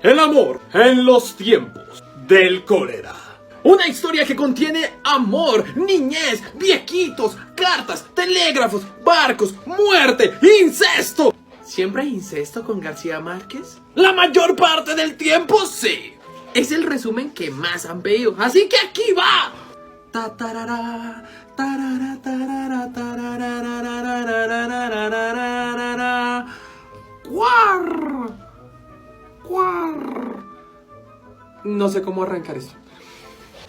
El amor en los tiempos del cólera. Una historia que contiene amor, niñez, viejitos, cartas, telégrafos, barcos, muerte, incesto. ¿Siempre hay incesto con García Márquez? La mayor parte del tiempo, sí. Es el resumen que más han pedido, así que aquí va. Tatarara, tarara, tarara, tarara, ¡cuar! No sé cómo arrancar esto.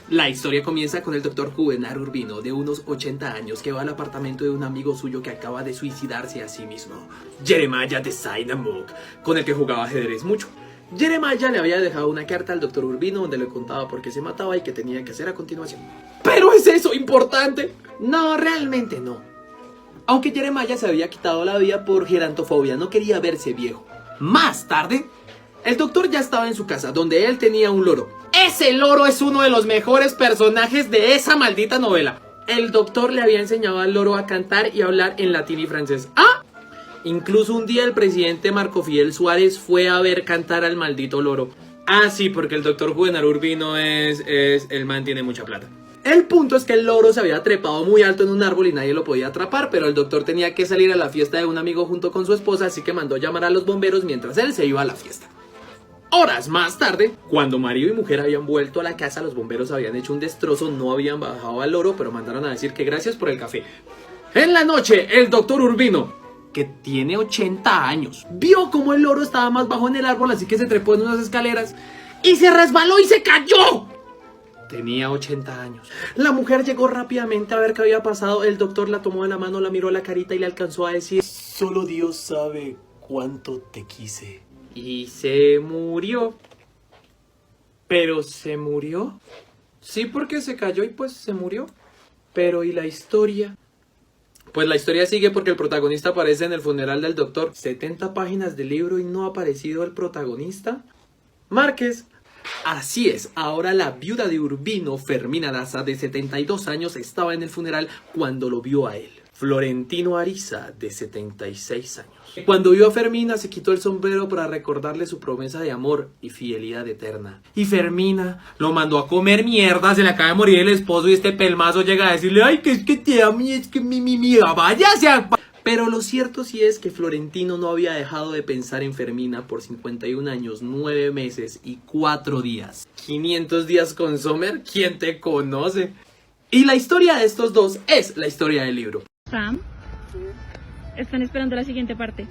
La historia comienza con el doctor Juvenal Urbino, de unos 80 años, que va al apartamento de un amigo suyo que acaba de suicidarse a sí mismo, Jeremiah de Sainamuk, con el que jugaba ajedrez mucho. Jeremiah le había dejado una carta al doctor Urbino donde le contaba por qué se mataba y qué tenía que hacer a continuación. ¿Pero es eso importante? No, realmente no. Aunque Jeremiah se había quitado la vida por gerontofobia, no quería verse viejo. Más tarde, el doctor ya estaba en su casa, donde él tenía un loro. Ese loro es uno de los mejores personajes de esa maldita novela. El doctor le había enseñado al loro a cantar y a hablar en latín y francés. ¡Ah! Incluso un día el presidente Marco Fidel Suárez fue a ver cantar al maldito loro. Ah, sí, porque el doctor Juvenal Urbino el man tiene mucha plata. El punto es que el loro se había trepado muy alto en un árbol y nadie lo podía atrapar, pero el doctor tenía que salir a la fiesta de un amigo junto con su esposa, así que mandó llamar a los bomberos mientras él se iba a la fiesta. Horas más tarde, cuando marido y mujer habían vuelto a la casa, los bomberos habían hecho un destrozo, no habían bajado al loro, pero mandaron a decir que gracias por el café. En la noche, el doctor Urbino, que tiene 80 años, vio como el loro estaba más bajo en el árbol, así que se trepó en unas escaleras y se resbaló y se cayó. Tenía 80 años. La mujer llegó rápidamente a ver qué había pasado. El doctor la tomó de la mano, la miró a la carita y le alcanzó a decir: solo Dios sabe cuánto te quise. Y se murió. ¿Pero se murió? Sí, porque se cayó y pues se murió. Pero ¿y la historia? Pues la historia sigue porque el protagonista aparece en el funeral del doctor. 70 páginas de libro y no ha aparecido el protagonista. Márquez. Así es, ahora la viuda de Urbino, Fermina Daza, de 72 años, estaba en el funeral cuando lo vio a él. Florentino Ariza, de 76 años. Cuando vio a Fermina, se quitó el sombrero para recordarle su promesa de amor y fidelidad eterna. Y Fermina lo mandó a comer mierda, se le acaba de morir el esposo y este pelmazo llega a decirle: ay, que es que te amo y es que mi váyase a... Pero lo cierto sí es que Florentino no había dejado de pensar en Fermina por 51 años, 9 meses y 4 días. 500 días con Sommer, ¿quién te conoce? Y la historia de estos dos es la historia del libro. Sam, están esperando la siguiente parte.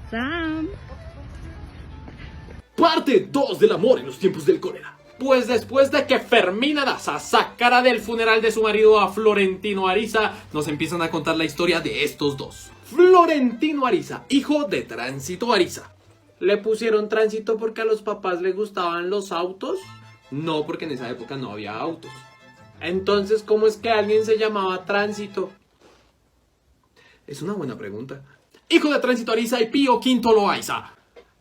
Sam. Parte 2 del amor en los tiempos del cólera. Pues después de que Fermina Daza sacara del funeral de su marido a Florentino Ariza, nos empiezan a contar la historia de estos dos. Florentino Ariza, hijo de Tránsito Ariza. ¿Le pusieron Tránsito porque a los papás les gustaban los autos? No, porque en esa época no había autos. Entonces, ¿cómo es que alguien se llamaba Tránsito? Es una buena pregunta. Hijo de Tránsito Ariza y Pío V Loaiza.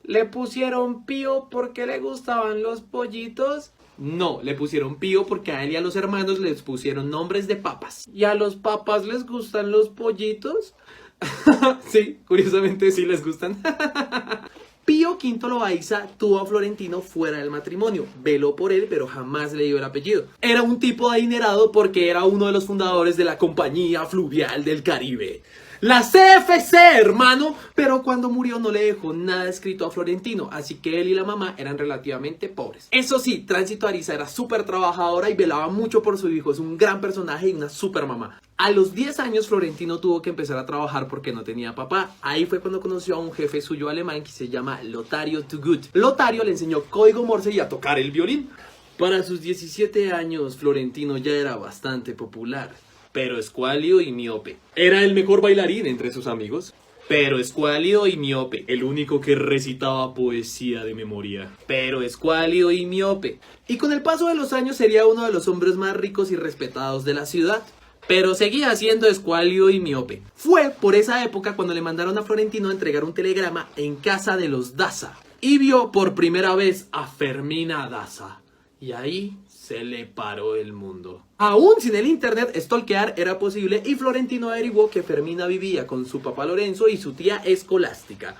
¿Le pusieron Pío porque le gustaban los pollitos? No, le pusieron Pío porque a él y a los hermanos les pusieron nombres de papas. ¿Y a los papas les gustan los pollitos? Sí, curiosamente sí les gustan. Pío V Loaiza tuvo a Florentino fuera del matrimonio. Veló por él, pero jamás le dio el apellido. Era un tipo adinerado porque era uno de los fundadores de la Compañía Fluvial del Caribe. La CFC, hermano. Pero cuando murió no le dejó nada escrito a Florentino, así que él y la mamá eran relativamente pobres. Eso sí, Tránsito Ariza era súper trabajadora y velaba mucho por su hijo. Es un gran personaje y una súper mamá. A los 10 años Florentino tuvo que empezar a trabajar porque no tenía papá. Ahí fue cuando conoció a un jefe suyo alemán que se llama Lotario Too Good. Lotario le enseñó código Morse y a tocar el violín. Para sus 17 años Florentino ya era bastante popular, pero escuálido y miope. Era el mejor bailarín entre sus amigos, pero escuálido y miope. El único que recitaba poesía de memoria, pero escuálido y miope. Y con el paso de los años sería uno de los hombres más ricos y respetados de la ciudad, pero seguía siendo escuálido y miope. Fue por esa época cuando le mandaron a Florentino a entregar un telegrama en casa de los Daza y vio por primera vez a Fermina Daza. Y ahí se le paró el mundo. Aún sin el internet, stalkear era posible y Florentino averiguó que Fermina vivía con su papá Lorenzo y su tía Escolástica.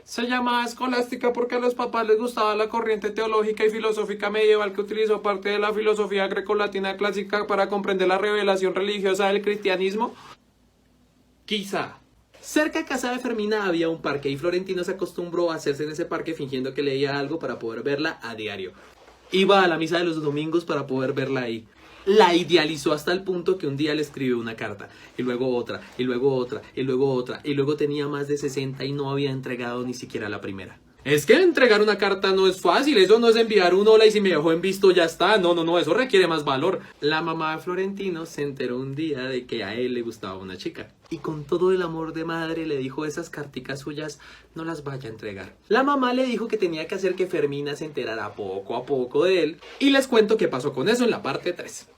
Se llamaba Escolástica porque a los papás les gustaba la corriente teológica y filosófica medieval que utilizó parte de la filosofía grecolatina clásica para comprender la revelación religiosa del cristianismo. Quizá. Cerca de casa de Fermina había un parque y Florentino se acostumbró a hacerse en ese parque fingiendo que leía algo para poder verla a diario. Iba a la misa de los domingos para poder verla ahí. La idealizó hasta el punto que un día le escribió una carta, y luego otra, y luego otra, y luego otra, y luego tenía más de 60 y no había entregado ni siquiera la primera. Es que entregar una carta no es fácil, eso no es enviar un hola y si me dejó en visto ya está, no, eso requiere más valor. La mamá de Florentino se enteró un día de que a él le gustaba una chica y con todo el amor de madre le dijo esas carticas suyas no las vaya a entregar. La mamá le dijo que tenía que hacer que Fermina se enterara poco a poco de él y les cuento qué pasó con eso en la parte 3.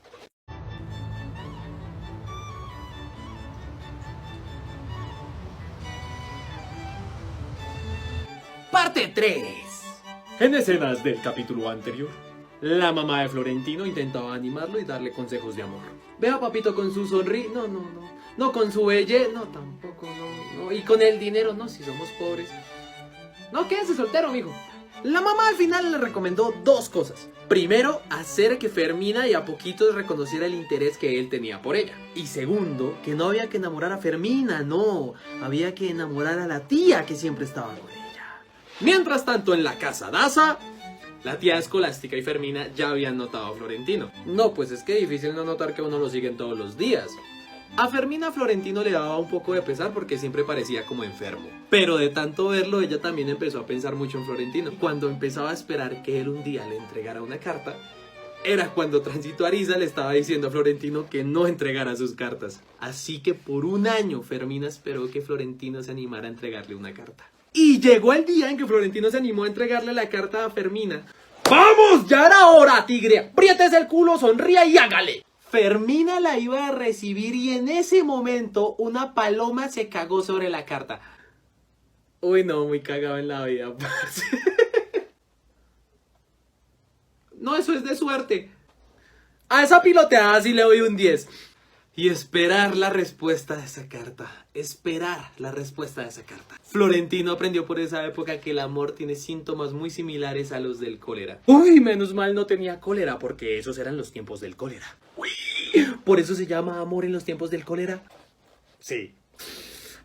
Parte 3. En escenas del capítulo anterior, la mamá de Florentino intentaba animarlo y darle consejos de amor. Vea papito con su sonrisa, no, con su belleza, no, tampoco, no, y con el dinero, no, si somos pobres. No, quédese soltero, mijo. La mamá al final le recomendó dos cosas. Primero, hacer que Fermina y a poquitos reconociera el interés que él tenía por ella. Y segundo, que no había que enamorar a Fermina, no, había que enamorar a la tía que siempre estaba con ella. Mientras tanto, en la casa Daza, la tía Escolástica y Fermina ya habían notado a Florentino. No, pues es que difícil no notar que uno lo siguen todos los días. A Fermina Florentino le daba un poco de pesar porque siempre parecía como enfermo. Pero de tanto verlo, ella también empezó a pensar mucho en Florentino. Cuando empezaba a esperar que él un día le entregara una carta, era cuando Tránsito Ariza le estaba diciendo a Florentino que no entregara sus cartas. Así que por un año Fermina esperó que Florentino se animara a entregarle una carta. Y llegó el día en que Florentino se animó a entregarle la carta a Fermina. ¡Vamos! ¡Ya era hora, tigre! ¡Apriétese el culo, sonría y hágale! Fermina la iba a recibir y en ese momento una paloma se cagó sobre la carta. Uy, no, muy cagado en la vida, parce. No, eso es de suerte. A esa piloteada sí le doy un 10. Y esperar la respuesta de esa carta. Esperar la respuesta de esa carta. Florentino aprendió por esa época que el amor tiene síntomas muy similares a los del cólera. Uy, menos mal no tenía cólera porque esos eran los tiempos del cólera. Uy, ¿por eso se llama amor en los tiempos del cólera? Sí.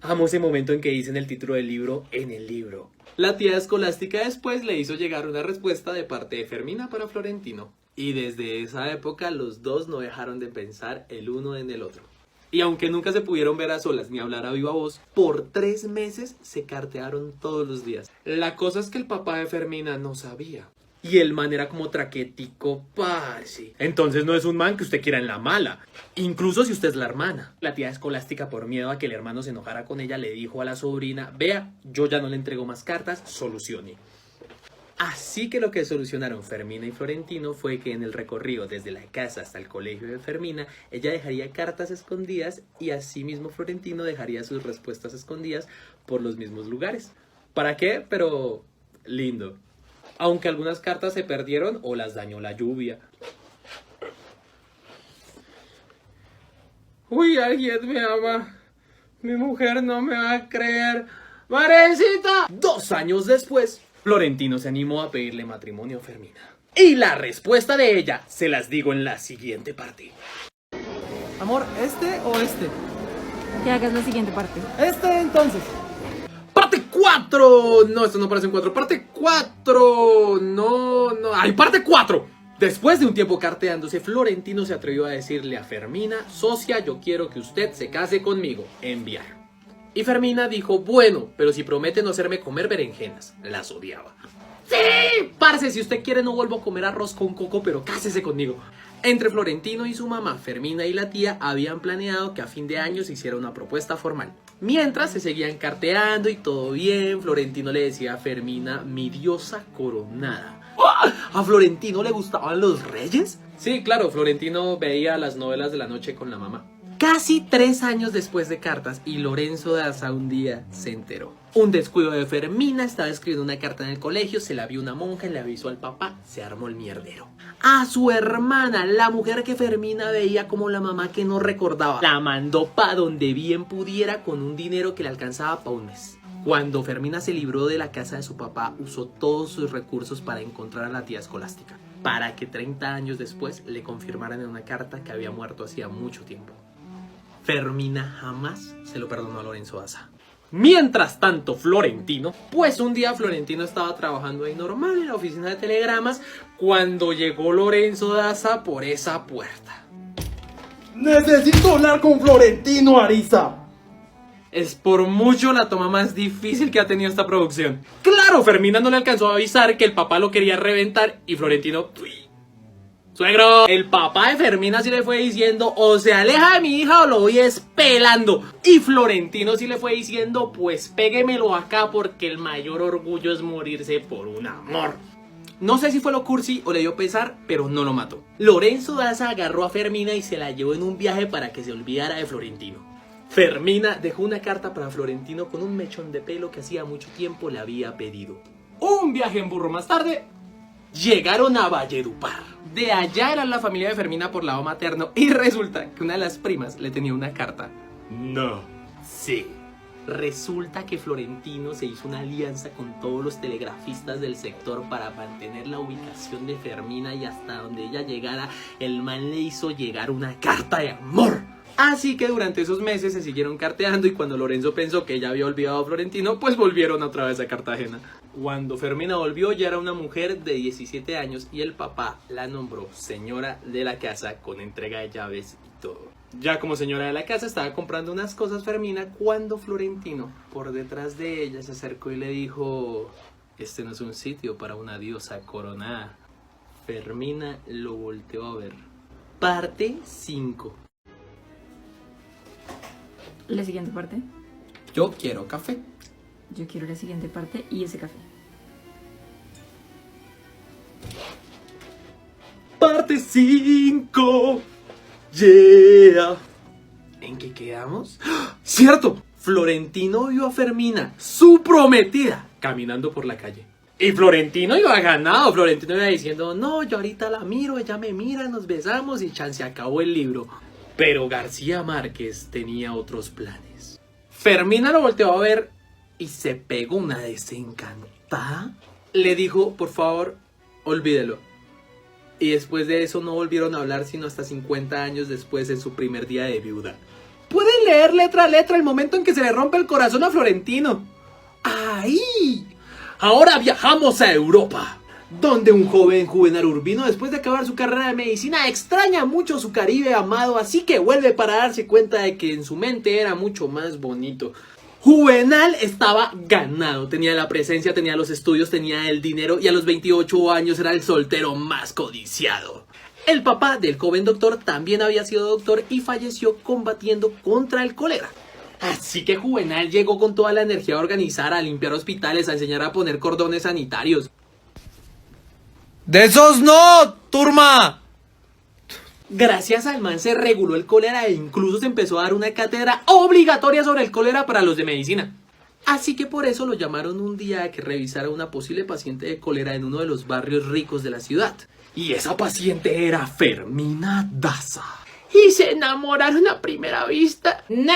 Amo ese momento en que dicen el título del libro en el libro. La tía Escolástica después le hizo llegar una respuesta de parte de Fermina para Florentino. Y desde esa época los dos no dejaron de pensar el uno en el otro. Y aunque nunca se pudieron ver a solas ni hablar a viva voz, por 3 meses se cartearon todos los días. La cosa es que el papá de Fermina no sabía. Y el man era como traquético, parce. Entonces no es un man que usted quiera en la mala. Incluso si usted es la hermana. La tía Escolástica, por miedo a que el hermano se enojara con ella, le dijo a la sobrina: vea, yo ya no le entrego más cartas, solucione. Así que lo que solucionaron Fermina y Florentino fue que en el recorrido desde la casa hasta el colegio de Fermina, ella dejaría cartas escondidas y asimismo Florentino dejaría sus respuestas escondidas por los mismos lugares. ¿Para qué? Pero lindo. Aunque algunas cartas se perdieron o las dañó la lluvia. Uy, alguien me ama. Mi mujer no me va a creer. ¡Marecita! 2 años después, Florentino se animó a pedirle matrimonio a Fermina. Y la respuesta de ella se las digo en la siguiente parte. Amor, ¿este o este? Que hagas la siguiente parte. Este entonces. ¡Parte 4! No, esto no parece un 4. ¡Parte 4! No. ¡Ay, parte 4! Después de un tiempo carteándose, Florentino se atrevió a decirle a Fermina: socia, yo quiero que usted se case conmigo. Enviar. Y Fermina dijo: bueno, pero si promete no hacerme comer berenjenas. Las odiaba. ¡Sí! Parce, si usted quiere no vuelvo a comer arroz con coco, pero cásese conmigo. Entre Florentino y su mamá, Fermina y la tía habían planeado que a fin de año se hiciera una propuesta formal. Mientras se seguían carteando y todo bien, Florentino le decía a Fermina: mi diosa coronada. ¿A Florentino le gustaban los reyes? Sí, claro, Florentino veía las novelas de la noche con la mamá. Casi 3 años después de cartas, y Lorenzo Daza un día se enteró. Un descuido de Fermina, estaba escribiendo una carta en el colegio, se la vio una monja, le avisó al papá, se armó el mierdero. A su hermana, la mujer que Fermina veía como la mamá que no recordaba, la mandó pa' donde bien pudiera con un dinero que le alcanzaba pa' un mes. Cuando Fermina se libró de la casa de su papá, usó todos sus recursos para encontrar a la tía Escolástica, para que 30 años después le confirmaran en una carta que había muerto hacía mucho tiempo. Fermina jamás se lo perdonó a Lorenzo Daza. Mientras tanto, Florentino, pues un día Florentino estaba trabajando ahí normal en la oficina de telegramas cuando llegó Lorenzo Daza por esa puerta. Necesito hablar con Florentino Ariza. Es por mucho la toma más difícil que ha tenido esta producción. Claro, Fermina no le alcanzó a avisar que el papá lo quería reventar y Florentino... ¡Suegro! El papá de Fermina sí le fue diciendo, o se aleja de mi hija o lo voy espelando. Y Florentino sí le fue diciendo, pues péguemelo acá porque el mayor orgullo es morirse por un amor. No sé si fue lo cursi o le dio pesar, pero no lo mató. Lorenzo Daza agarró a Fermina y se la llevó en un viaje para que se olvidara de Florentino. Fermina dejó una carta para Florentino con un mechón de pelo que hacía mucho tiempo le había pedido. Un viaje en burro más tarde, llegaron a Valledupar. De allá era la familia de Fermina por lado materno y resulta que una de las primas le tenía una carta. No. Sí. Resulta que Florentino se hizo una alianza con todos los telegrafistas del sector para mantener la ubicación de Fermina y hasta donde ella llegara, el man le hizo llegar una carta de amor. Así que durante esos meses se siguieron carteando y cuando Lorenzo pensó que ya había olvidado a Florentino, pues volvieron otra vez a Cartagena. Cuando Fermina volvió ya era una mujer de 17 años y el papá la nombró señora de la casa con entrega de llaves y todo. Ya como señora de la casa estaba comprando unas cosas Fermina cuando Florentino por detrás de ella se acercó y le dijo: este no es un sitio para una diosa coronada. Fermina lo volteó a ver. Parte 5. La siguiente parte. Yo quiero café. Yo quiero la siguiente parte y ese café. Parte 5. Yeah. ¿En qué quedamos? ¡Ah! ¡Cierto! Florentino vio a Fermina, su prometida, caminando por la calle. Y Florentino iba ganado. Florentino iba diciendo: no, yo ahorita la miro, ella me mira, nos besamos y chan, se acabó el libro. Pero García Márquez tenía otros planes. Fermina lo volteó a ver y se pegó una desencantada. Le dijo: por favor, olvídelo. Y después de eso no volvieron a hablar sino hasta 50 años después, en su primer día de viuda. Pueden leer letra a letra el momento en que se le rompe el corazón a Florentino. ¡Ahí! Ahora viajamos a Europa, donde un joven Juvenal Urbino, después de acabar su carrera de medicina, extraña mucho su Caribe amado, así que vuelve para darse cuenta de que en su mente era mucho más bonito. Juvenal estaba ganado, tenía la presencia, tenía los estudios, tenía el dinero y a los 28 años era el soltero más codiciado. El papá del joven doctor también había sido doctor y falleció combatiendo contra el cólera. Así que Juvenal llegó con toda la energía a organizar, a limpiar hospitales, a enseñar a poner cordones sanitarios. ¡De esos no, turma! Gracias al man se reguló el cólera e incluso se empezó a dar una cátedra obligatoria sobre el cólera para los de medicina. Así que por eso lo llamaron un día a que revisara una posible paciente de cólera en uno de los barrios ricos de la ciudad. Y esa paciente era Fermina Daza. ¿Y se enamoraron a primera vista? Nah.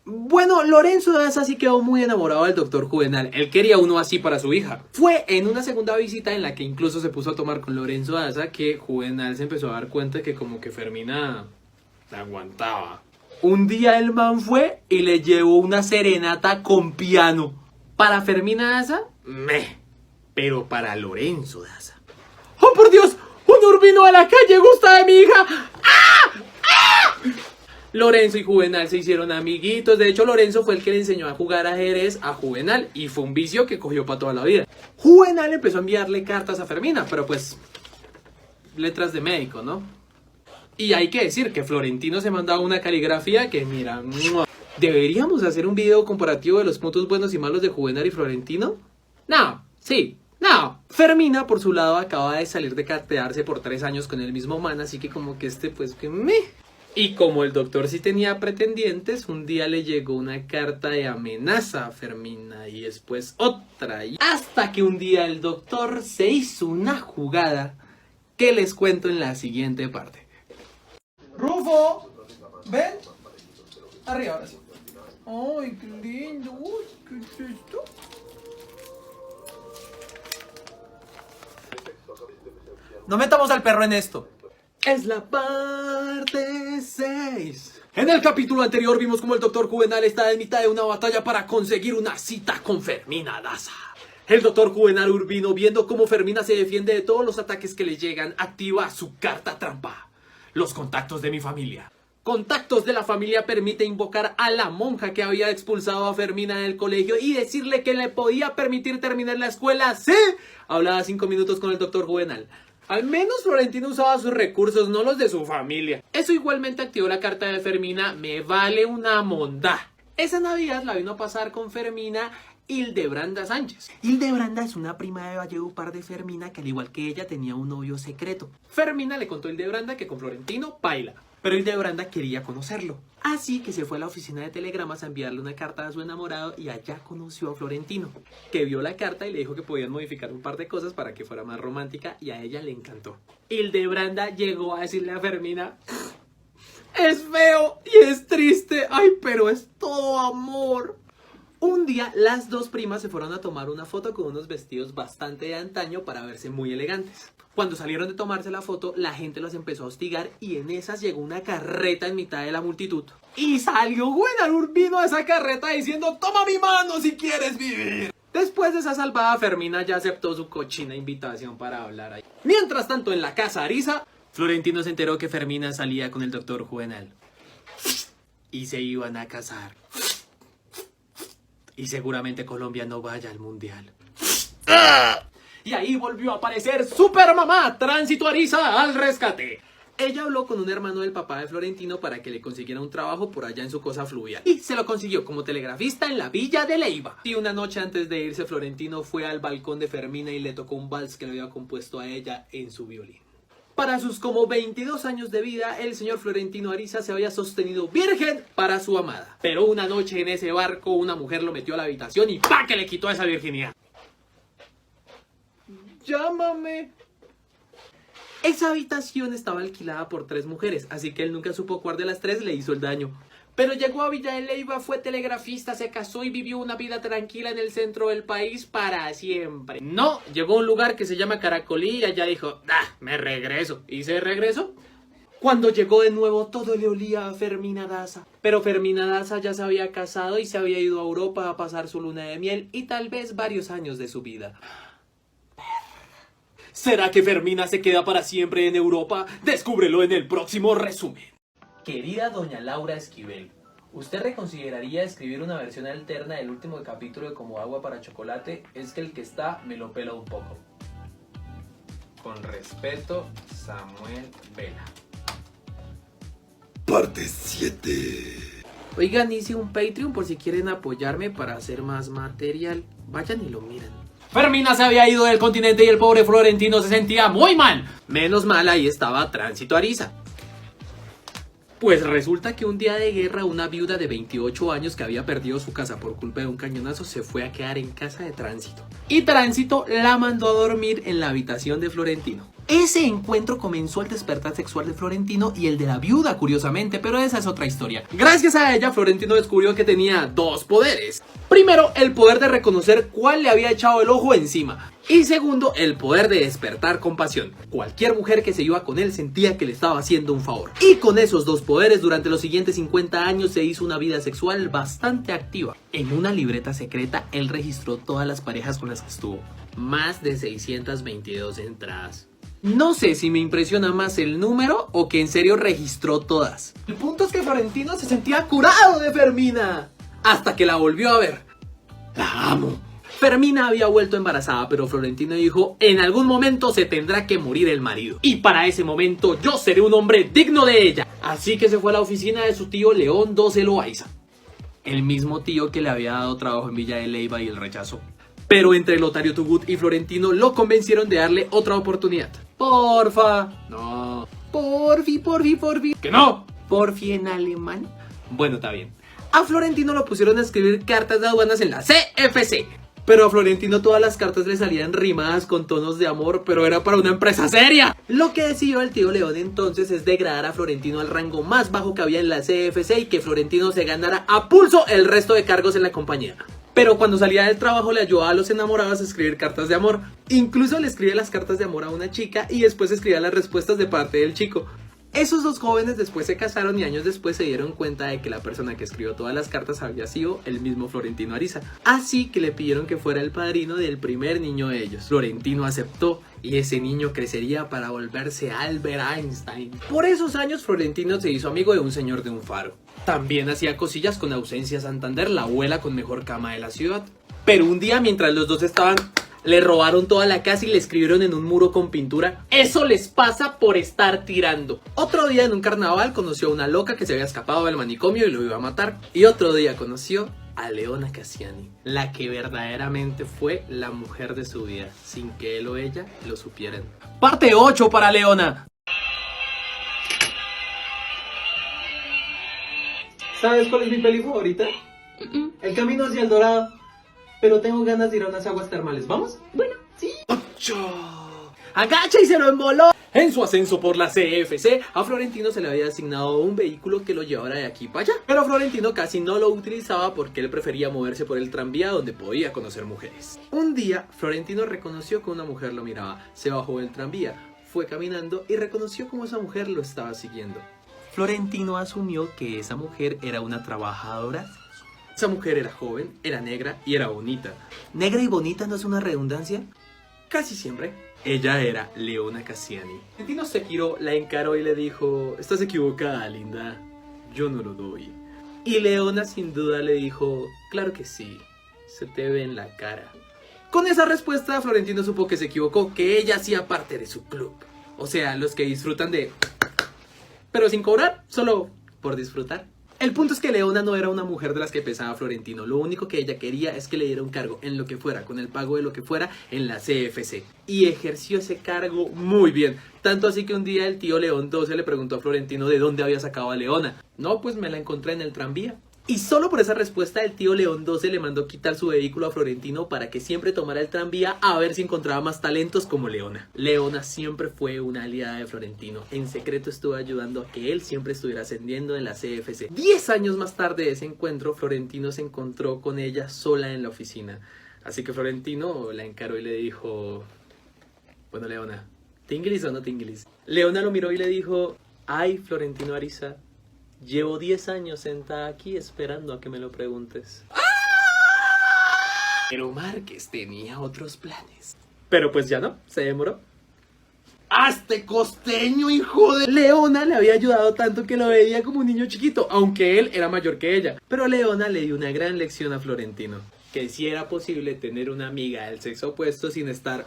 Bueno, Lorenzo Daza sí quedó muy enamorado del doctor Juvenal. Él quería uno así para su hija. Fue en una segunda visita en la que incluso se puso a tomar con Lorenzo Daza que Juvenal se empezó a dar cuenta de que como que Fermina la aguantaba. Un día el man fue y le llevó una serenata con piano. Para Fermina Daza, meh. Pero para Lorenzo Daza, ¡oh por Dios! ¡Un urbino a la calle gusta de mi hija! ¡Ah! ¡Ah! Lorenzo y Juvenal se hicieron amiguitos. De hecho, Lorenzo fue el que le enseñó a jugar ajedrez a Juvenal y fue un vicio que cogió para toda la vida. Juvenal empezó a enviarle cartas a Fermina, pero pues letras de médico, ¿no? Y hay que decir que Florentino se mandaba una caligrafía que mira, ¡mua! ¿Deberíamos hacer un video comparativo de los puntos buenos y malos de Juvenal y Florentino? No, sí. No, Fermina por su lado acaba de salir de cartearse por 3 años con el mismo man, así que como que pues que Y como el doctor sí tenía pretendientes, un día le llegó una carta de amenaza a Fermina y después otra. Hasta que un día el doctor se hizo una jugada que les cuento en la siguiente parte. Rufo, ven. Arriba, ahora sí. Ay, qué lindo. Uy, ¿qué es esto? No metamos al perro en esto. Es la parte 6. En el capítulo anterior vimos como el doctor Juvenal está en mitad de una batalla para conseguir una cita con Fermina Daza. El doctor Juvenal Urbino, viendo cómo Fermina se defiende de todos los ataques que le llegan, activa su carta trampa. Los contactos de mi familia. Contactos de la familia permite invocar a la monja que había expulsado a Fermina del colegio y decirle que le podía permitir terminar la escuela. ¡Sí! Hablaba 5 minutos con el doctor Juvenal. Al menos Florentino usaba sus recursos, no los de su familia. Eso igualmente activó la carta de Fermina, me vale una monda. Esa Navidad la vino a pasar con Fermina Hildebranda Sánchez. Hildebranda es una prima de Valledupar de Fermina que al igual que ella tenía un novio secreto. Fermina le contó a Hildebranda que con Florentino baila, pero Hildebranda quería conocerlo. Así que se fue a la oficina de telegramas a enviarle una carta a su enamorado y allá conoció a Florentino, que vio la carta y le dijo que podían modificar un par de cosas para que fuera más romántica y a ella le encantó. Hildebranda llegó a decirle a Fermina: es feo y es triste, ay, pero es todo amor. Un día las dos primas se fueron a tomar una foto con unos vestidos bastante de antaño para verse muy elegantes. Cuando salieron de tomarse la foto, la gente los empezó a hostigar y en esas llegó una carreta en mitad de la multitud. Y salió Juvenal Urbino a esa carreta diciendo: toma mi mano si quieres vivir. Después de esa salvada, Fermina ya aceptó su cochina invitación para hablar ahí. Mientras tanto, en la casa Ariza, Florentino se enteró que Fermina salía con el doctor Juvenal. Y se iban a casar. Y seguramente Colombia no vaya al mundial. Y ahí volvió a aparecer Supermamá Tránsito Ariza al rescate. Ella habló con un hermano del papá de Florentino para que le consiguiera un trabajo por allá en su cosa fluvial. Y se lo consiguió como telegrafista en la villa de Leiva. Y una noche antes de irse, Florentino fue al balcón de Fermina y le tocó un vals que le había compuesto a ella en su violín. Para sus como 22 años de vida, el señor Florentino Ariza se había sostenido virgen para su amada. Pero una noche en ese barco, una mujer lo metió a la habitación y ¡pa! Que le quitó esa virginidad. Llámame. Esa habitación estaba alquilada por 3 mujeres, así que él nunca supo cuál de las 3 le hizo el daño. Pero llegó a Villa de Leiva, fue telegrafista, se casó y vivió una vida tranquila en el centro del país para siempre. No, llegó a un lugar que se llama Caracolí y allá dijo: me regreso. ¿Y se regresó? Cuando llegó de nuevo, todo le olía a Fermina Daza. Pero Fermina Daza ya se había casado y se había ido a Europa a pasar su luna de miel y tal vez varios años de su vida. ¿Será que Fermina se queda para siempre en Europa? Descúbrelo en el próximo resumen. Querida doña Laura Esquivel, ¿usted reconsideraría escribir una versión alterna del último capítulo de Como agua para chocolate? Es que el que está me lo pela un poco. Con respeto, Samuel Vela. Parte 7. Oigan, hice un Patreon por si quieren apoyarme para hacer más material. Vayan y lo miren. Fermina se había ido del continente y el pobre Florentino se sentía muy mal. Menos mal, ahí estaba Tránsito Ariza. Pues resulta que un día de guerra, una viuda de 28 años que había perdido su casa por culpa de un cañonazo se fue a quedar en casa de Tránsito. Y Tránsito la mandó a dormir en la habitación de Florentino. Ese encuentro comenzó el despertar sexual de Florentino y el de la viuda, curiosamente, pero esa es otra historia. Gracias a ella, Florentino descubrió que tenía 2 poderes. Primero, el poder de reconocer cuál le había echado el ojo encima. Y segundo, el poder de despertar compasión. Cualquier mujer que se iba con él sentía que le estaba haciendo un favor. Y con esos 2 poderes, durante los siguientes 50 años se hizo una vida sexual bastante activa. En una libreta secreta, él registró todas las parejas con las que estuvo. Más de 622 entradas. No sé si me impresiona más el número o que en serio registró todas. El punto es que Florentino se sentía curado de Fermina. Hasta que la volvió a ver. La amo. Fermina había vuelto embarazada, pero Florentino dijo: en algún momento se tendrá que morir el marido. Y para ese momento yo seré un hombre digno de ella. Así que se fue a la oficina de su tío León XII Loaiza. El mismo tío que le había dado trabajo en Villa de Leiva y el rechazó. Pero entre Lotario Tugut y Florentino lo convencieron de darle otra oportunidad. Porfa. No. Porfi. Que no. porfi en alemán. Bueno, está bien. A Florentino lo pusieron a escribir cartas de aduanas en la CFC. Pero a Florentino todas las cartas le salían rimadas con tonos de amor, pero era para una empresa seria. Lo que decidió el tío León entonces es degradar a Florentino al rango más bajo que había en la CFC y que Florentino se ganara a pulso el resto de cargos en la compañía. Pero cuando salía del trabajo le ayudaba a los enamorados a escribir cartas de amor. Incluso le escribía las cartas de amor a una chica y después escribía las respuestas de parte del chico. Esos dos jóvenes después se casaron y años después se dieron cuenta de que la persona que escribió todas las cartas había sido el mismo Florentino Ariza. Así que le pidieron que fuera el padrino del primer niño de ellos. Florentino aceptó y ese niño crecería para volverse Albert Einstein. Por esos años Florentino se hizo amigo de un señor de un faro. También hacía cosillas con Ausencia Santander, la abuela con mejor cama de la ciudad. Pero un día mientras los dos estaban... le robaron toda la casa y le escribieron en un muro con pintura: eso les pasa por estar tirando. Otro día en un carnaval conoció a una loca que se había escapado del manicomio y lo iba a matar. Y otro día conoció a Leona Cassiani, la que verdaderamente fue la mujer de su vida, sin que él o ella lo supieran. Parte 8 para Leona. ¿Sabes cuál es mi peli favorita? El camino hacia el dorado. Pero tengo ganas de ir a unas aguas termales. ¿Vamos? Bueno, sí. ¡Ocho! ¡Agacha y se lo emboló! En su ascenso por la CFC, a Florentino se le había asignado un vehículo que lo llevara de aquí para allá. Pero Florentino casi no lo utilizaba porque él prefería moverse por el tranvía donde podía conocer mujeres. Un día, Florentino reconoció que una mujer lo miraba. Se bajó del tranvía, fue caminando y reconoció cómo esa mujer lo estaba siguiendo. Florentino asumió que esa mujer era una trabajadora. Esa mujer era joven, era negra y era bonita. ¿Negra y bonita no es una redundancia? Casi siempre. Ella era Leona Cassiani. Florentino se giró, la encaró y le dijo: estás equivocada, linda, yo no lo doy. Y Leona sin duda le dijo: claro que sí, se te ve en la cara. Con esa respuesta Florentino supo que se equivocó, que ella hacía parte de su club. O sea, los que disfrutan de... pero sin cobrar, solo por disfrutar. El punto es que Leona no era una mujer de las que pesaba Florentino. Lo único que ella quería es que le diera un cargo en lo que fuera, con el pago de lo que fuera, en la CFC. Y ejerció ese cargo muy bien. Tanto así que un día el tío León XII le preguntó a Florentino de dónde había sacado a Leona. No, pues me la encontré en el tranvía. Y solo por esa respuesta el tío León XII le mandó quitar su vehículo a Florentino para que siempre tomara el tranvía a ver si encontraba más talentos como Leona. Leona siempre fue una aliada de Florentino. En secreto estuvo ayudando a que él siempre estuviera ascendiendo en la CFC. 10 años más tarde de ese encuentro, Florentino se encontró con ella sola en la oficina. Así que Florentino la encaró y le dijo: bueno, Leona, ¿tinglis o no tinglis? Leona lo miró y le dijo: ay, Florentino Ariza, llevo 10 años sentada aquí esperando a que me lo preguntes. Pero Márquez tenía otros planes. Pero pues ya no, se demoró. ¡Hazte costeño, hijo de...! Leona le había ayudado tanto que lo veía como un niño chiquito, aunque él era mayor que ella. Pero Leona le dio una gran lección a Florentino: que sí era posible tener una amiga del sexo opuesto sin estar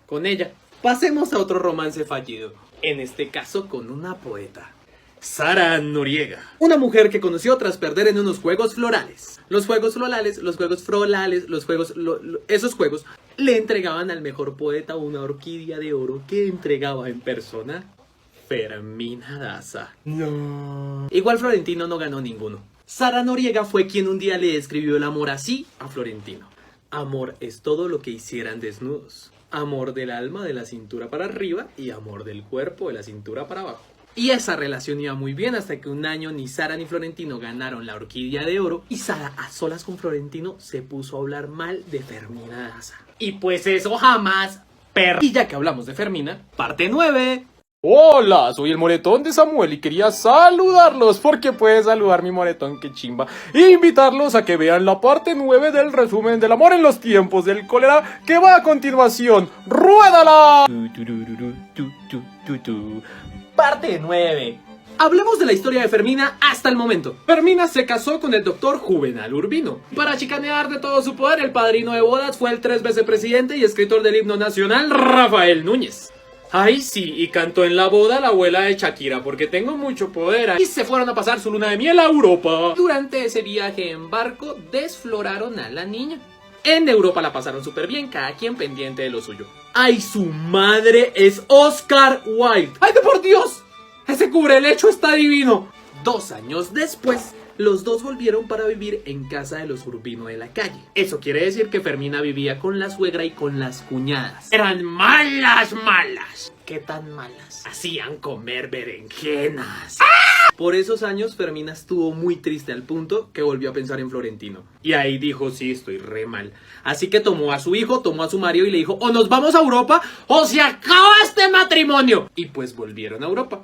con ella. Pasemos a otro romance fallido, en este caso con una poeta. Sara Noriega, una mujer que conoció tras perder en unos juegos florales. Esos juegos le entregaban al mejor poeta una orquídea de oro que entregaba en persona Fermina Daza. No. Igual Florentino no ganó ninguno. Sara Noriega fue quien un día le describió el amor así a Florentino: amor es todo lo que hicieran desnudos. Amor del alma de la cintura para arriba y amor del cuerpo de la cintura para abajo. Y esa relación iba muy bien hasta que un año ni Sara ni Florentino ganaron la orquídea de oro y Sara, a solas con Florentino, se puso a hablar mal de Fermina Daza. Y pues eso jamás, Y ya que hablamos de Fermina, parte 9. Hola, soy el moretón de Samuel y quería saludarlos porque puede saludar mi moretón, que chimba, e invitarlos a que vean la parte 9 del resumen del amor en los tiempos del cólera que va a continuación. ¡Ruédala! Parte 9. Hablemos de la historia de Fermina hasta el momento. Fermina se casó con el doctor Juvenal Urbino. Para chicanear de todo su poder, el padrino de bodas fue el 3 veces presidente y escritor del himno nacional, Rafael Núñez. Ay, sí, y cantó en la boda la abuela de Shakira, porque tengo mucho poder. Y se fueron a pasar su luna de miel a Europa. Durante ese viaje en barco, desfloraron a la niña. En Europa la pasaron súper bien, cada quien pendiente de lo suyo. ¡Ay, su madre es Oscar Wilde! ¡Ay, de por Dios! ¡Ese cubrelecho está divino! 2 años después, los dos volvieron para vivir en casa de los Urbino de la calle. Eso quiere decir que Fermina vivía con la suegra y con las cuñadas. Eran malas. ¿Qué tan malas? Hacían comer berenjenas. Por esos años Fermina estuvo muy triste al punto que volvió a pensar en Florentino. Y ahí dijo, sí, estoy re mal. Así que tomó a su hijo, tomó a su marido y le dijo, o nos vamos a Europa o se acaba este matrimonio. Y pues volvieron a Europa.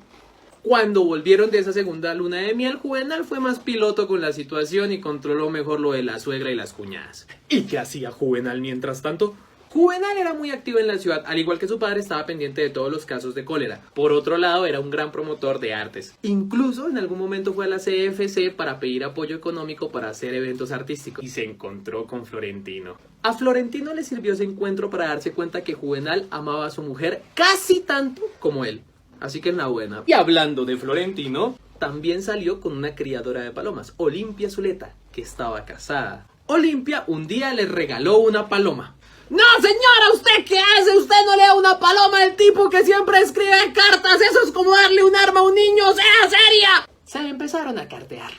Cuando volvieron de esa segunda luna de miel, Juvenal fue más piloto con la situación y controló mejor lo de la suegra y las cuñadas. ¿Y qué hacía Juvenal mientras tanto? Juvenal era muy activo en la ciudad, al igual que su padre estaba pendiente de todos los casos de cólera. Por otro lado, era un gran promotor de artes. Incluso en algún momento fue a la CFC para pedir apoyo económico para hacer eventos artísticos. Y se encontró con Florentino. A Florentino le sirvió ese encuentro para darse cuenta que Juvenal amaba a su mujer casi tanto como él. Así que en la buena. Y hablando de Florentino, también salió con una criadora de palomas, Olimpia Zuleta, que estaba casada. Olimpia un día le regaló una paloma. ¡No, señora! ¿Usted qué hace? Usted no le da una paloma al tipo que siempre escribe cartas. Eso es como darle un arma a un niño. ¡Sea seria! Se empezaron a cartear.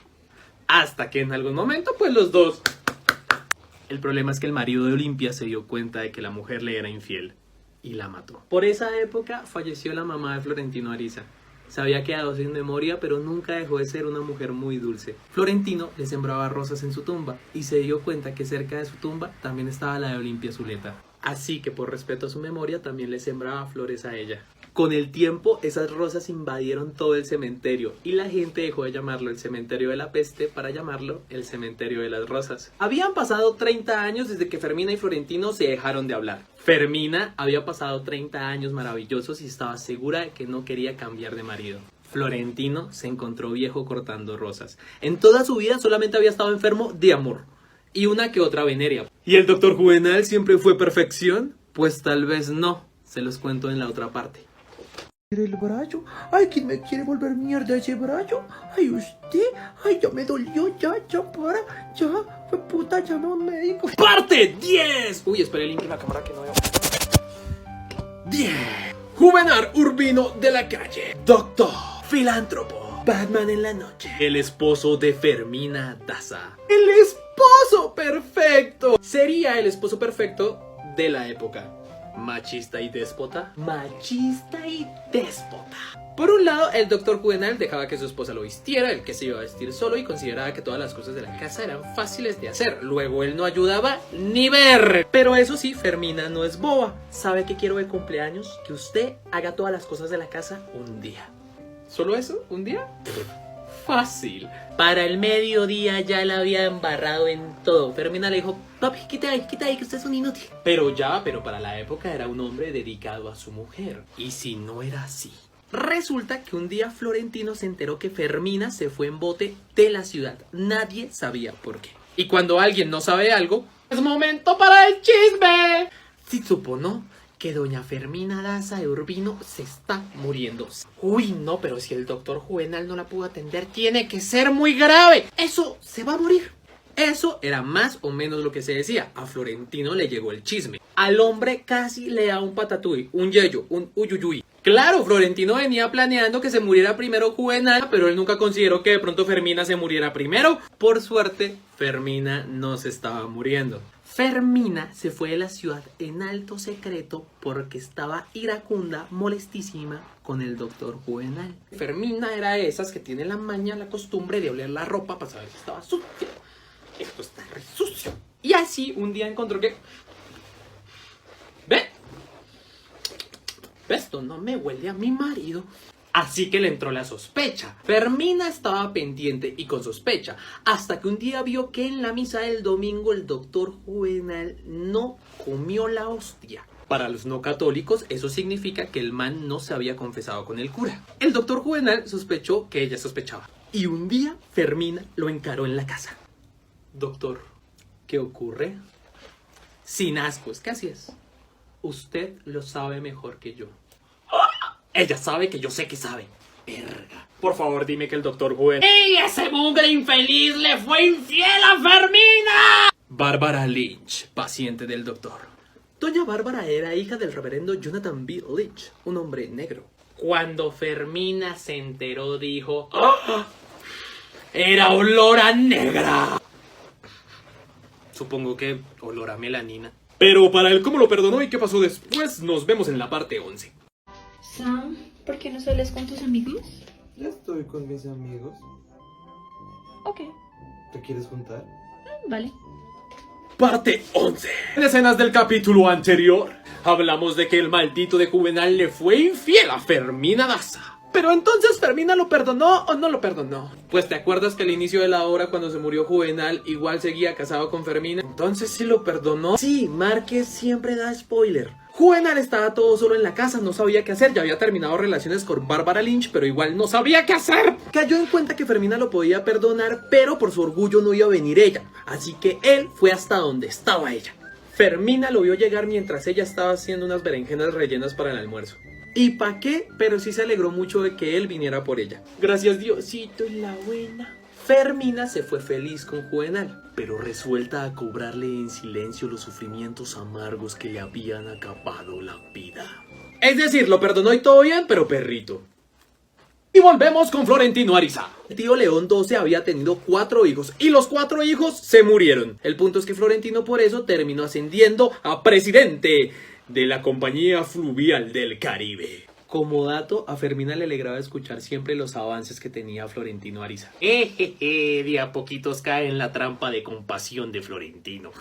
Hasta que en algún momento, pues los dos. El problema es que el marido de Olimpia se dio cuenta de que la mujer le era infiel y la mató. Por esa época falleció la mamá de Florentino Ariza. Se había quedado sin memoria, pero nunca dejó de ser una mujer muy dulce. Florentino le sembraba rosas en su tumba y se dio cuenta que cerca de su tumba también estaba la de Olimpia Zuleta. Así que por respeto a su memoria también le sembraba flores a ella. Con el tiempo esas rosas invadieron todo el cementerio y la gente dejó de llamarlo el cementerio de la peste para llamarlo el cementerio de las rosas. Habían pasado 30 años desde que Fermina y Florentino se dejaron de hablar. Fermina había pasado 30 años maravillosos y estaba segura de que no quería cambiar de marido. Florentino se encontró viejo cortando rosas. En toda su vida solamente había estado enfermo de amor y una que otra venerea. ¿Y el doctor Juvenal siempre fue perfección? Pues tal vez no. Se los cuento en la otra parte. El brazo. Ay, ¿quién me quiere volver mierda ese brazo? Ay, usted. Ay, ya me dolió, ya, para. Ya, fue puta, llama a un médico. ¡Parte 10! Uy, espera, limpio la cámara que no veo. 10. Juvenal Urbino de la calle. Doctor. Filántropo. Batman en la noche. El esposo de Fermina Daza. El esposo perfecto. Sería el esposo perfecto de la época. Machista y déspota. Machista y déspota. Por un lado, el doctor Juvenal dejaba que su esposa lo vistiera, el que se iba a vestir solo y consideraba que todas las cosas de la casa eran fáciles de hacer. Luego él no ayudaba ni ver. Pero eso sí, Fermina no es boba. ¿Sabe qué quiero de cumpleaños? Que usted haga todas las cosas de la casa un día. ¿Solo eso? ¿Un día? Fácil. Para el mediodía ya la había embarrado en todo. Fermina le dijo, papi, quita ahí, que usted es un inútil. Pero para la época era un hombre dedicado a su mujer. Y si no era así. Resulta que un día Florentino se enteró que Fermina se fue en bote de la ciudad. Nadie sabía por qué. Y cuando alguien no sabe algo, es momento para el chisme. Sí supo, ¿no? Que doña Fermina Daza de Urbino se está muriendo. Uy, no, pero si el doctor Juvenal no la pudo atender, tiene que ser muy grave. Eso se va a morir. Eso era más o menos lo que se decía. A Florentino le llegó el chisme. Al hombre casi le da un patatúy, un yeyo, un uyuyuy. Claro, Florentino venía planeando que se muriera primero Juvenal, pero él nunca consideró que de pronto Fermina se muriera primero. Por suerte, Fermina no se estaba muriendo. Fermina se fue de la ciudad en alto secreto porque estaba iracunda, molestísima con el doctor Juvenal. Fermina era de esas que tiene la maña, la costumbre de oler la ropa para saber si estaba sucia. Esto está re sucio. Y así un día encontró que... ¿Ve? Esto no me huele a mi marido. Así que le entró la sospecha. Fermina estaba pendiente y con sospecha, hasta que un día vio que en la misa del domingo el doctor Juvenal no comió la hostia. Para los no católicos, eso significa que el man no se había confesado con el cura. El doctor Juvenal sospechó que ella sospechaba. Y un día Fermina lo encaró en la casa. Doctor, ¿qué ocurre? Sin ascos, ¿qué así es? Usted lo sabe mejor que yo. Ella sabe que yo sé que sabe. Verga. Por favor, dime que el doctor Juvenal... ¡Ey, ese mugre infeliz le fue infiel a Fermina! Bárbara Lynch, paciente del doctor. Doña Bárbara era hija del reverendo Jonathan B. Lynch, un hombre negro. Cuando Fermina se enteró, dijo: ¡Ah! ¡Era olor a negra! Supongo que olor a melanina. Pero para él, ¿cómo lo perdonó y qué pasó después? Nos vemos en la parte 11. Sam, ¿por qué no sales con tus amigos? Ya estoy con mis amigos. Ok, ¿Te quieres juntar? vale. Parte 11. En escenas del capítulo anterior, hablamos de que el maldito de Juvenal le fue infiel a Fermina Daza. Pero entonces, ¿Fermina lo perdonó o no lo perdonó? Pues te acuerdas que al inicio de la obra, cuando se murió Juvenal, igual seguía casado con Fermina. Entonces, ¿sí lo perdonó? Sí, Márquez siempre da spoiler. Juvenal estaba todo solo en la casa, no sabía qué hacer, ya había terminado relaciones con Bárbara Lynch, pero igual no sabía qué hacer. Cayó en cuenta que Fermina lo podía perdonar, pero por su orgullo no iba a venir ella, así que él fue hasta donde estaba ella. Fermina lo vio llegar mientras ella estaba haciendo unas berenjenas rellenas para el almuerzo. ¿Y pa' qué? Pero sí se alegró mucho de que él viniera por ella. Gracias Diosito y la buena. Fermina se fue feliz con Juvenal, pero resuelta a cobrarle en silencio los sufrimientos amargos que le habían acabado la vida. Es decir, lo perdonó y todo bien, pero perrito. Y volvemos con Florentino Ariza. El tío León XII había tenido 4 hijos y los 4 hijos se murieron. El punto es que Florentino por eso terminó ascendiendo a presidente de la Compañía Fluvial del Caribe. Como dato, a Fermina le alegraba escuchar siempre los avances que tenía Florentino Ariza. De a poquitos cae en la trampa de compasión de Florentino.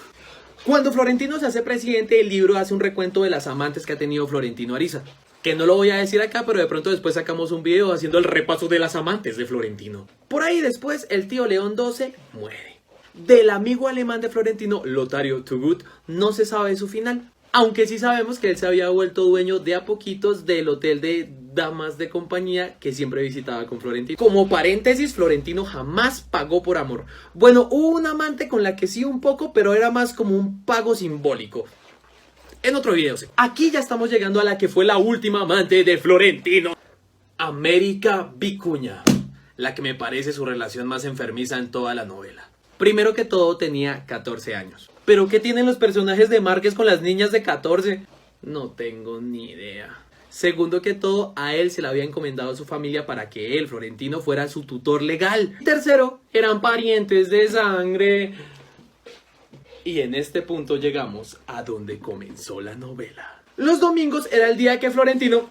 Cuando Florentino se hace presidente, el libro hace un recuento de las amantes que ha tenido Florentino Ariza. Que no lo voy a decir acá, pero de pronto después sacamos un video haciendo el repaso de las amantes de Florentino. Por ahí después, el tío León XII muere. Del amigo alemán de Florentino, Lotario Tugut, no se sabe su final. Aunque sí sabemos que él se había vuelto dueño de a poquitos del hotel de damas de compañía que siempre visitaba con Florentino. Como paréntesis, Florentino jamás pagó por amor. Bueno, hubo un amante con la que sí un poco, pero era más como un pago simbólico. En otro video, sí. Aquí ya estamos llegando a la que fue la última amante de Florentino. América Vicuña. La que me parece su relación más enfermiza en toda la novela. Primero que todo tenía 14 años. ¿Pero qué tienen los personajes de Márquez con las niñas de 14? No tengo ni idea. Segundo que todo, a él se le había encomendado su familia para que él, Florentino, fuera su tutor legal. Tercero, eran parientes de sangre. Y en este punto llegamos a donde comenzó la novela. Los domingos era el día que Florentino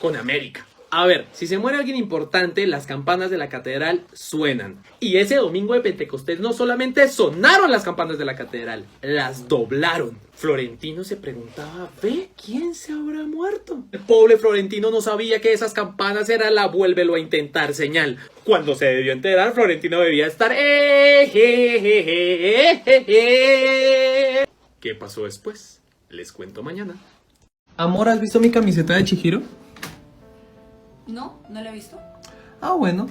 con América. A ver, si se muere alguien importante, las campanas de la catedral suenan. Y ese domingo de Pentecostés no solamente sonaron las campanas de la catedral, las doblaron. Florentino se preguntaba, ¿ve? ¿Quién se habrá muerto? El pobre Florentino no sabía que esas campanas eran la vuélvelo a intentar señal. Cuando se debió enterar, Florentino debía estar... ¿Qué pasó después? Les cuento mañana. Amor, ¿has visto mi camiseta de Chihiro? No, no lo he visto. Ah, bueno.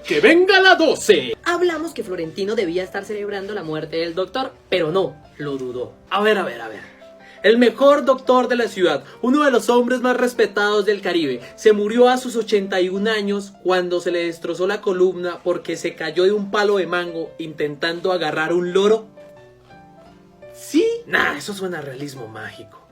¡Que venga la 12! Hablamos que Florentino debía estar celebrando la muerte del doctor, pero no, lo dudó. A ver. El mejor doctor de la ciudad, uno de los hombres más respetados del Caribe, se murió a sus 81 años cuando se le destrozó la columna porque se cayó de un palo de mango intentando agarrar un loro. ¿Sí? Nah, eso suena a realismo mágico.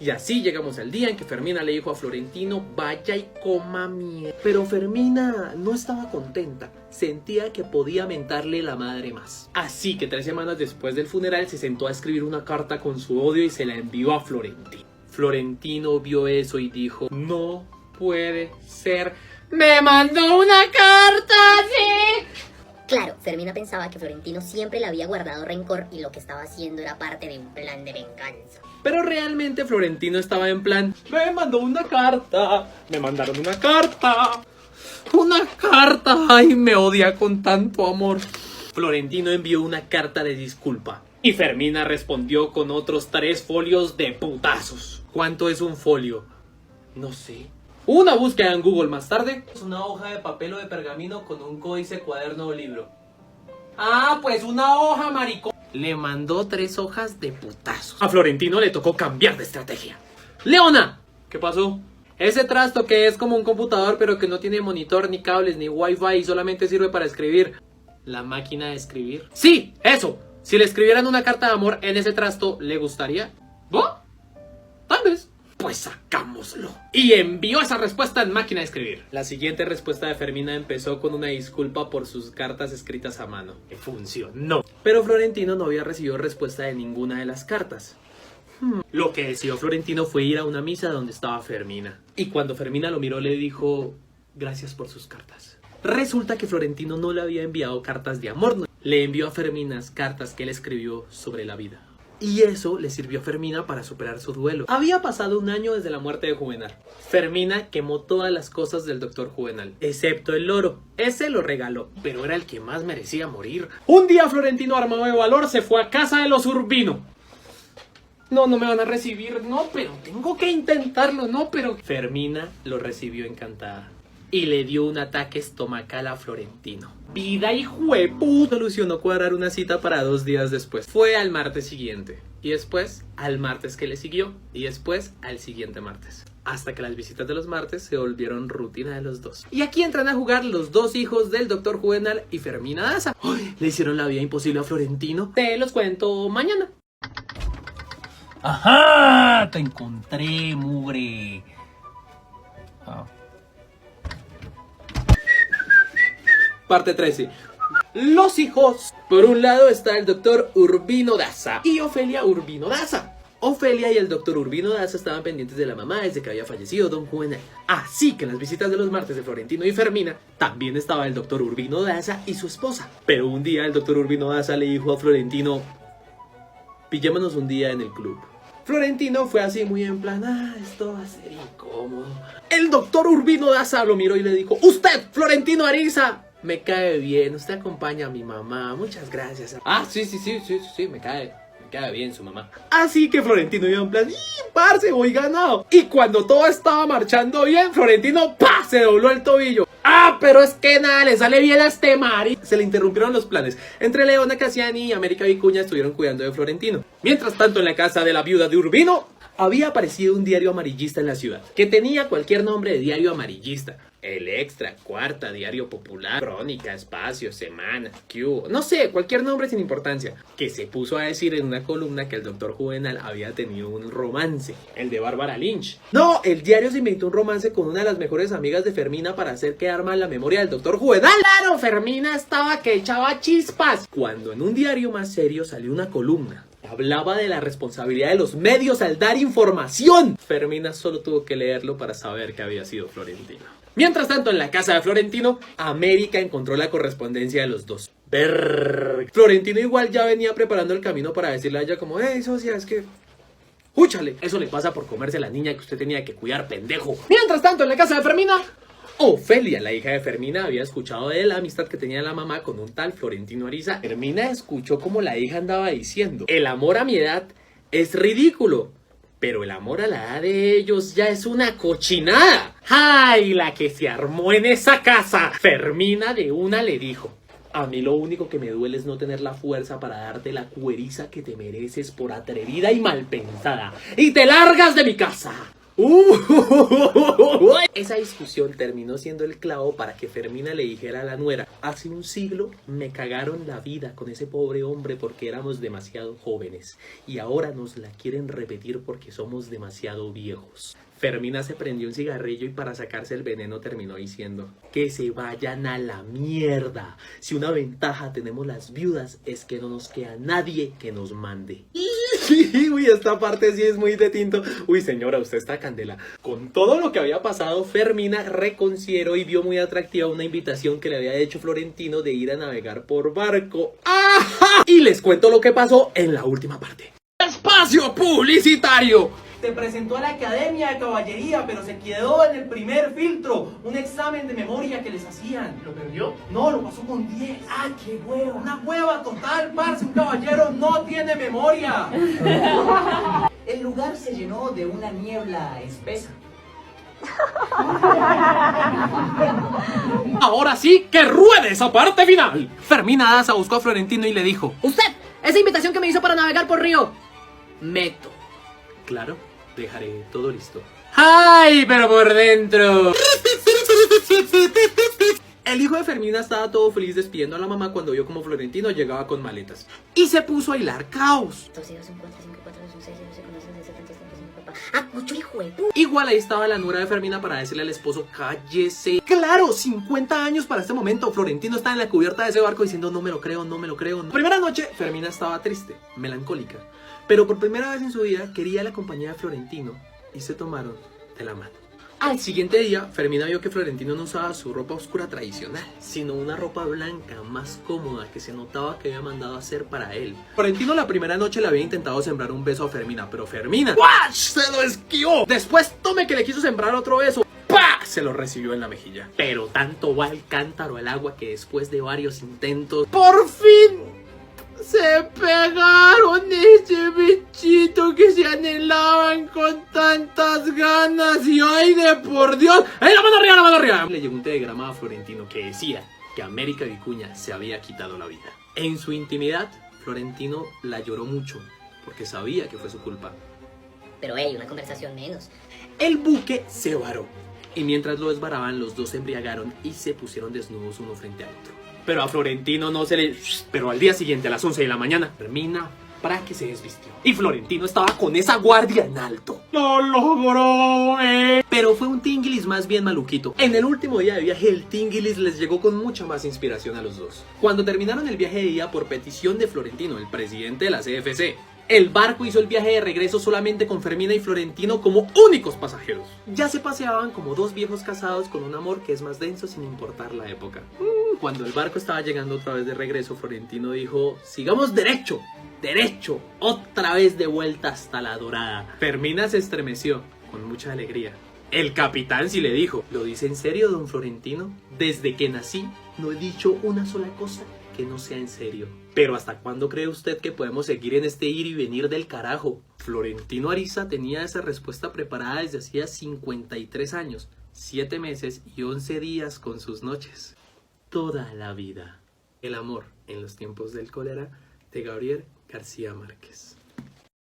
Y así llegamos al día en que Fermina le dijo a Florentino, vaya y coma mierda. Pero Fermina no estaba contenta, sentía que podía mentarle la madre más. Así que 3 semanas después del funeral se sentó a escribir una carta con su odio y se la envió a Florentino. Florentino vio eso y dijo, no puede ser, me mandó una carta, sí. Claro, Fermina pensaba que Florentino siempre le había guardado rencor y lo que estaba haciendo era parte de un plan de venganza. Pero realmente Florentino estaba en plan, me mandó una carta, me mandaron una carta, ay, me odia con tanto amor. Florentino envió una carta de disculpa y Fermina respondió con otros 3 folios de putazos. ¿Cuánto es un folio? No sé. Una búsqueda en Google más tarde. Es una hoja de papel o de pergamino con un códice, cuaderno o libro. Ah, pues una hoja, maricón. Le mandó 3 hojas de putazos. A Florentino le tocó cambiar de estrategia. ¡Leona! ¿Qué pasó? Ese trasto que es como un computador pero que no tiene monitor, ni cables, ni wifi y solamente sirve para escribir. ¿La máquina de escribir? ¡Sí! ¡Eso! Si le escribieran una carta de amor en ese trasto, ¿le gustaría? ¿Vos? Tal vez. Pues sacámoslo. Y envió esa respuesta en máquina de escribir. La siguiente respuesta de Fermina empezó con una disculpa por sus cartas escritas a mano. Que funcionó. Pero Florentino no había recibido respuesta de ninguna de las cartas. Lo que decidió Florentino fue ir a una misa donde estaba Fermina. Y cuando Fermina lo miró le dijo, gracias por sus cartas. Resulta que Florentino no le había enviado cartas de amor, no. Le envió a Fermina cartas que él escribió sobre la vida. Y eso le sirvió a Fermina para superar su duelo. Había pasado un año desde la muerte de Juvenal. Fermina quemó todas las cosas del doctor Juvenal, excepto el loro. Ese lo regaló, pero era el que más merecía morir. Un día Florentino, armado de valor, se fue a casa de los Urbino. No me van a recibir, no, pero tengo que intentarlo, no, pero... Fermina lo recibió encantada y le dio un ataque estomacal a Florentino. Vida y jueputa. Solucionó cuadrar una cita para 2 días después. Fue al martes siguiente, y después al martes que le siguió, y después al siguiente martes. Hasta que las visitas de los martes se volvieron rutina de los dos. Y aquí entran a jugar los 2 hijos del doctor Juvenal y Fermina Daza. ¡Ay! Le hicieron la vida imposible a Florentino. Te los cuento mañana. ¡Ajá! Te encontré, mugre. Parte 13. Los hijos. Por un lado está el doctor Urbino Daza y Ofelia Urbino Daza. Ofelia y el doctor Urbino Daza estaban pendientes de la mamá desde que había fallecido don Juvenal. Así que en las visitas de los martes de Florentino y Fermina también estaba el doctor Urbino Daza y su esposa. Pero un día el doctor Urbino Daza le dijo a Florentino, pillémonos un día en el club. Florentino fue así muy en plan, esto va a ser incómodo. El doctor Urbino Daza lo miró y le dijo, usted, Florentino Ariza, me cae bien, usted acompaña a mi mamá, muchas gracias. Sí, me cae bien su mamá. Así que Florentino iba en plan, parce, voy ganado. Y cuando todo estaba marchando bien, Florentino, ¡pah!, se dobló el tobillo. Pero es que nada, le sale bien a este Mari. Se le interrumpieron los planes. Entre Leona Cassiani y América Vicuña estuvieron cuidando de Florentino. Mientras tanto, en la casa de la viuda de Urbino, había aparecido un diario amarillista en la ciudad, que tenía cualquier nombre de diario amarillista. El Extra, Cuarta, Diario Popular, Crónica, Espacio, Semana, Q, no sé, cualquier nombre sin importancia. Que se puso a decir en una columna que el doctor Juvenal había tenido un romance, el de Bárbara Lynch. No, el diario se inventó un romance con una de las mejores amigas de Fermina para hacer quedar mal la memoria del doctor Juvenal. ¡Claro! Fermina estaba que echaba chispas. Cuando en un diario más serio salió una columna. Hablaba de la responsabilidad de los medios al dar información. Fermina solo tuvo que leerlo para saber que había sido Florentino. Mientras tanto, en la casa de Florentino, América encontró la correspondencia de los dos. Florentino igual ya venía preparando el camino para decirle a ella como, socia, es que... ¡Úchale! Eso le pasa por comerse a la niña que usted tenía que cuidar, pendejo. Mientras tanto, en la casa de Fermina, Ofelia, la hija de Fermina, había escuchado de la amistad que tenía la mamá con un tal Florentino Ariza. Fermina escuchó como la hija andaba diciendo, el amor a mi edad es ridículo, pero el amor a la edad de ellos ya es una cochinada. ¡Ay, la que se armó en esa casa! Fermina de una le dijo, a mí lo único que me duele es no tener la fuerza para darte la cueriza que te mereces por atrevida y mal pensada. ¡Y te largas de mi casa! Esa discusión terminó siendo el clavo para que Fermina le dijera a la nuera, hace un siglo me cagaron la vida con ese pobre hombre porque éramos demasiado jóvenes y ahora nos la quieren repetir porque somos demasiado viejos. Fermina se prendió un cigarrillo y para sacarse el veneno terminó diciendo, que se vayan a la mierda. Si una ventaja tenemos las viudas es que no nos queda nadie que nos mande. Uy, esta parte sí es muy de tinto. Uy, señora, usted está candela. Con todo lo que había pasado, Fermina reconsideró y vio muy atractiva una invitación que le había hecho Florentino de ir a navegar por barco. ¡Ajá! Y les cuento lo que pasó en la última parte. ¡Espacio publicitario! Se presentó a la Academia de Caballería, pero se quedó en el primer filtro. Un examen de memoria que les hacían. ¿Lo perdió? No, lo pasó con 10. ¡Ah, qué hueva! Una hueva total, parce. Un caballero no tiene memoria. El lugar se llenó de una niebla espesa. Ahora sí, que ruede esa parte final. Fermina Daza buscó a Florentino y le dijo, Usted, esa invitación que me hizo para navegar por río, meto. Claro, dejaré todo listo. ¡Ay, pero por dentro! El hijo de Fermina estaba todo feliz despidiendo a la mamá cuando vio como Florentino llegaba con maletas. Y se puso a hilar caos. 2 2 1 4 5 4 2 6 0 5 6 7 8 9 papá. ¡Ah, mucho hijo de puta! Igual ahí estaba la nuera de Fermina para decirle al esposo, cállese. Claro, 50 años para este momento. Florentino está en la cubierta de ese barco diciendo, no me lo creo, no me lo creo. La primera noche, Fermina estaba triste, melancólica. Pero por primera vez en su vida quería la compañía de Florentino y se tomaron de la mano. Al siguiente día, Fermina vio que Florentino no usaba su ropa oscura tradicional, sino una ropa blanca más cómoda que se notaba que había mandado a hacer para él. Florentino la primera noche le había intentado sembrar un beso a Fermina, pero Fermina ¡wash! Se lo esquivó. Después, tome que le quiso sembrar otro beso. ¡Pah! Se lo recibió en la mejilla. Pero tanto va el cántaro al agua que después de varios intentos, ¡por fin! Se pegaron ese bichito que se anhelaban con tantas ganas. Y ay de por Dios. ¡Ay, la mano arriba, la mano arriba! Le llegó un telegrama a Florentino que decía que América Vicuña se había quitado la vida. En su intimidad, Florentino la lloró mucho porque sabía que fue su culpa. Pero hey, una conversación menos. El buque se varó y mientras lo desvaraban los dos se embriagaron y se pusieron desnudos uno frente al otro. Pero a Florentino no se le... Pero al día siguiente, a las 11 de la mañana, Fermina para que se desvistió. Y Florentino estaba con esa guardia en alto. ¡Lo logró! Pero fue un tinguilis más bien maluquito. En el último día de viaje, el tinguilis les llegó con mucha más inspiración a los dos. Cuando terminaron el viaje de ida por petición de Florentino, el presidente de la CFC, el barco hizo el viaje de regreso solamente con Fermina y Florentino como únicos pasajeros. Ya se paseaban como dos viejos casados con un amor que es más denso sin importar la época. Cuando el barco estaba llegando otra vez de regreso, Florentino dijo, sigamos derecho, derecho, otra vez de vuelta hasta la Dorada. Fermina se estremeció con mucha alegría. El capitán sí le dijo, ¿lo dice en serio, don Florentino? Desde que nací no he dicho una sola cosa que no sea en serio. Pero ¿hasta cuándo cree usted que podemos seguir en este ir y venir del carajo? Florentino Ariza tenía esa respuesta preparada desde hacía 53 años, 7 meses y 11 días con sus noches. Toda la vida. El amor en los tiempos del cólera, de Gabriel García Márquez.